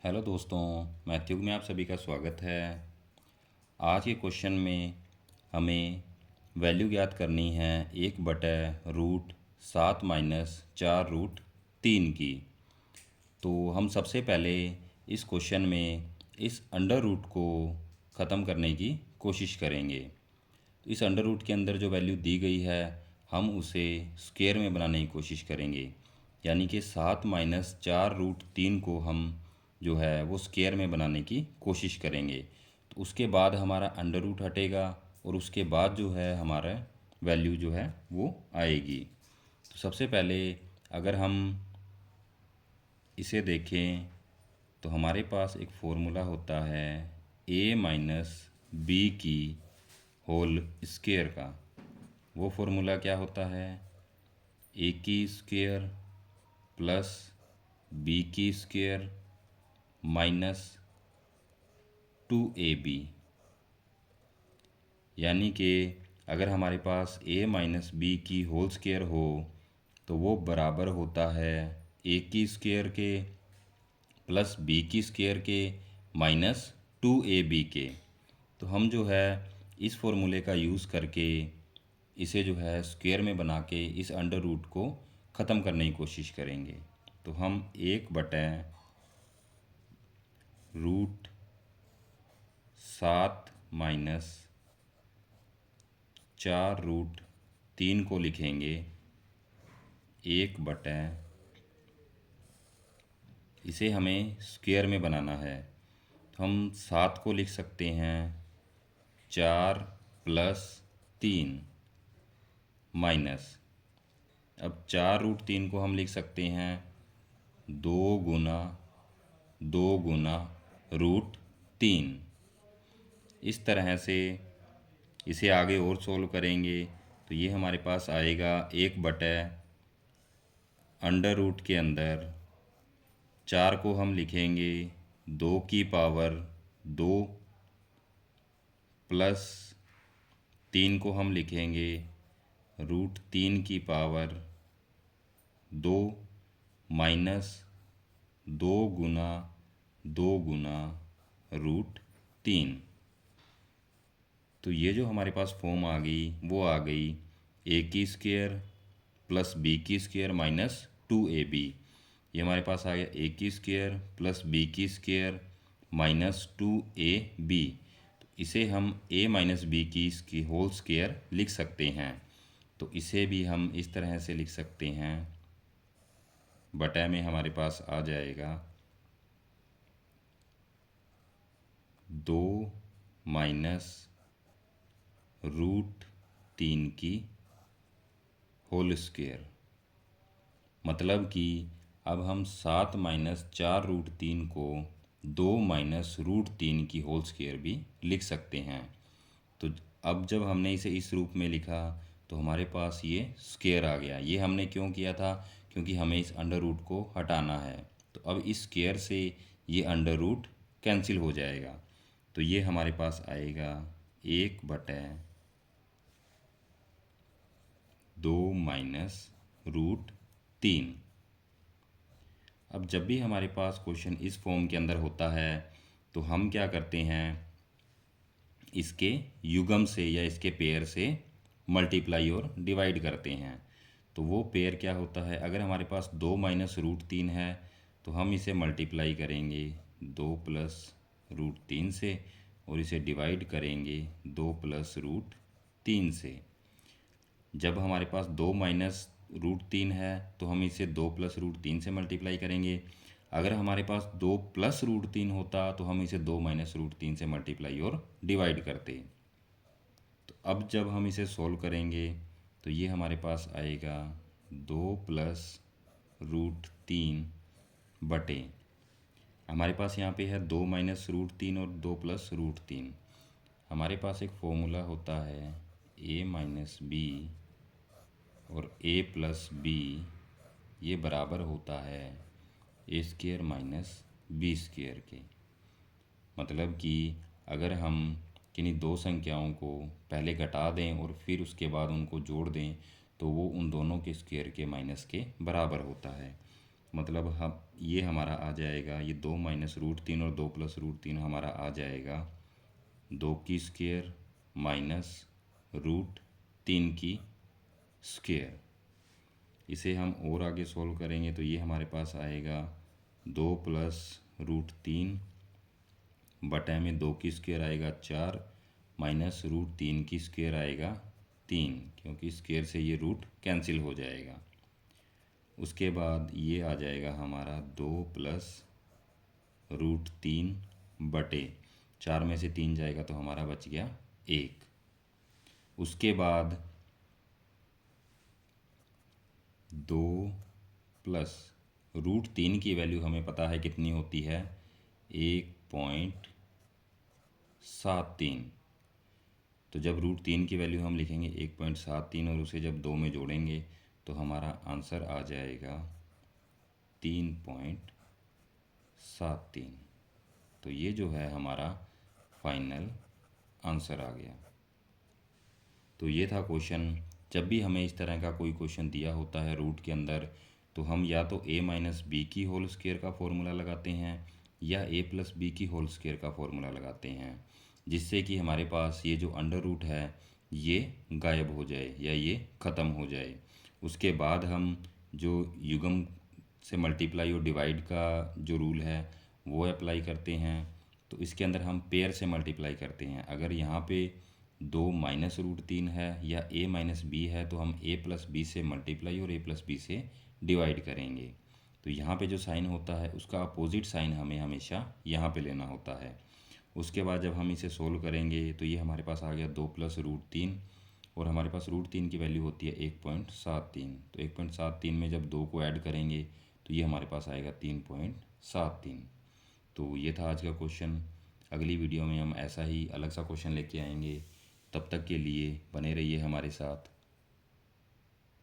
Hello दोस्तों, Matthew में आप सभी का स्वागत है। आज के क्वेश्चन में हमें वैल्यू ज्ञात करनी है 1/√7 - 4√3 की। तो हम सबसे पहले इस क्वेश्चन में इस अंडर रूट को ख़त्म करने की कोशिश करेंगे। तो इस अंडर रूट के अंदर जो वैल्यू दी गई है हम उसे स्क्वायर में बनाने की कोशिश करेंगे, यानी कि 7 - 4√3 को हम जो है वो स्क्वायर में बनाने की कोशिश करेंगे। तो उसके बाद हमारा अंडर रूट हटेगा और उसके बाद जो है हमारा वैल्यू जो है वो आएगी। तो सबसे पहले अगर हम इसे देखें तो हमारे पास एक फॉर्मूला होता है a - b की होल स्क्वायर का। वो फॉर्मूला क्या होता है? a की स्क्वायर प्लस b की स्क्वायर -2ab, यानी कि अगर हमारे पास a - b की होल स्क्वायर हो तो वो बराबर होता है a की स्क्वायर के प्लस b की स्क्वायर के -2ab के। तो हम जो है इस फॉर्मूले का यूज़ करके इसे जो है स्क्वायर में बना के इस अंडर रूट को ख़त्म करने की कोशिश करेंगे। तो हम 1/7 - 4√3 को लिखेंगे 1/ इसे हमें स्क्वायर में बनाना है। तो हम 7 को लिख सकते हैं 4+3 माइनस, अब 4√3 को हम लिख सकते हैं 2 गुना 2 गुना √3। इस तरह से इसे आगे और सोल्व करेंगे तो ये हमारे पास आएगा 1/अंडर रूट के अंदर 4 को हम लिखेंगे 2 की पावर 2 प्लस 3 को हम लिखेंगे √3 की पावर 2 माइनस 2 गुना 2 गुना √3। तो ये जो हमारे पास फॉर्म आ गई वो आ गई a की स्क्वायर प्लस b की स्क्वायर -2ab। ये हमारे पास आ गया a की स्क्वायर प्लस b की स्क्वायर -2ab। तो इसे हम a - b की इसकी होल स्क्वायर लिख सकते हैं। तो इसे भी हम इस तरह से लिख सकते हैं, बटा में हमारे पास आ जाएगा 2 -√3 की होल स्क्वायर। मतलब कि अब हम 7 - 4√3 को 2 -√3 की होल स्क्वायर भी लिख सकते हैं। तो अब जब हमने इसे इस रूप में लिखा तो हमारे पास ये स्क्वायर आ गया। ये हमने क्यों किया था? क्योंकि हमें इस अंडर रूट को हटाना है। तो अब इस स्क्वायर से ये अंडर रूट कैंसिल हो जाएगा। तो ये हमारे पास आएगा 1/2 - √3। अब जब भी हमारे पास क्वेश्चन इस फॉर्म के अंदर होता है तो हम क्या करते हैं, इसके युग्म से या इसके पेयर से मल्टीप्लाई और डिवाइड करते हैं। तो वो पेयर क्या होता है, अगर हमारे पास 2 -√3 है तो हम इसे मल्टीप्लाई करेंगे 2 + √3 से और इसे डिवाइड करेंगे 2 + √3 से। जब हमारे पास 2 -√3 है तो हम इसे 2 + √3 से मल्टीप्लाई करेंगे। अगर हमारे पास 2 + √3 होता तो हम इसे 2 - √3 से मल्टीप्लाई और डिवाइड करते। तो अब जब हम इसे सॉल्व करेंगे तो ये हमारे पास आएगा 2 + √3 बटे, हमारे पास यहाँ पे है 2 - √3 और 2 + √3। हमारे पास एक फॉर्मूला होता है a - b और a + b ये बराबर होता है a² - b² के। मतलब कि अगर हम किन्हीं दो संख्याओं को पहले घटा दें और फिर उसके बाद उनको जोड़ दें तो वो उन दोनों के स्क्वायर के माइनस के बराबर होता है। मतलब हम ये हमारा आ जाएगा, ये 2 माइनस रूट 3 और 2 प्लस रूट 3 हमारा आ जाएगा 2 की स्क्वायर माइनस रूट 3 की स्क्वायर। इसे हम और आगे सॉल्व करेंगे तो ये हमारे पास आएगा 2 प्लस रूट 3 बटे में 2 की स्क्वायर आएगा 4 माइनस रूट 3 की स्क्वायर आएगा 3, क्योंकि स्क्वायर से ये रूट कैंसिल हो जाएगा। उसके बाद ये आ जाएगा हमारा 2 प्लस रूट 3 बटे 4 में से 3 जाएगा तो हमारा बच गया 1। उसके बाद 2 प्लस रूट 3 की वैल्यू हमें पता है कितनी होती है, 1.73। तो जब रूट 3 की वैल्यू हम लिखेंगे 1.73 और उसे जब 2 में जोड़ेंगे तो हमारा आंसर आ जाएगा 3.73। तो ये जो है हमारा फाइनल आंसर आ गया। तो ये था क्वेश्चन। जब भी हमें इस तरह का कोई क्वेश्चन दिया होता है रूट के अंदर, तो हम या तो a माइनस बी की होल स्क्वायर का फॉर्मूला लगाते हैं या a प्लस बी की होल स्क्वायर का फॉर्मूला लगाते हैं, जिससे कि हमारे पास ये जो अंडर रूट है ये गायब हो जाए या ये ख़त्म हो जाए। उसके बाद हम जो युग्म से मल्टीप्लाई और डिवाइड का जो रूल है वो अप्लाई करते हैं। तो इसके अंदर हम पेयर से मल्टीप्लाई करते हैं। अगर यहाँ पे 2 माइनस रूट 3 है या a माइनस बी है तो हम a प्लस बी से मल्टीप्लाई और a प्लस बी से डिवाइड करेंगे। तो यहाँ पे जो साइन होता है उसका अपोजिट साइन हमें हमेशा यहाँ पे लेना होता है। उसके बाद जब हम इसे सोल्व करेंगे तो ये हमारे पास आ गया 2 प्लस रूट 3 और हमारे पास रूट 3 की वैल्यू होती है 1.73। तो 1.73 में जब 2 को ऐड करेंगे तो ये हमारे पास आएगा 3.73। तो ये था आज का क्वेश्चन। अगली वीडियो में हम ऐसा ही अलग सा क्वेश्चन लेके आएंगे। तब तक के लिए बने रहिए हमारे साथ।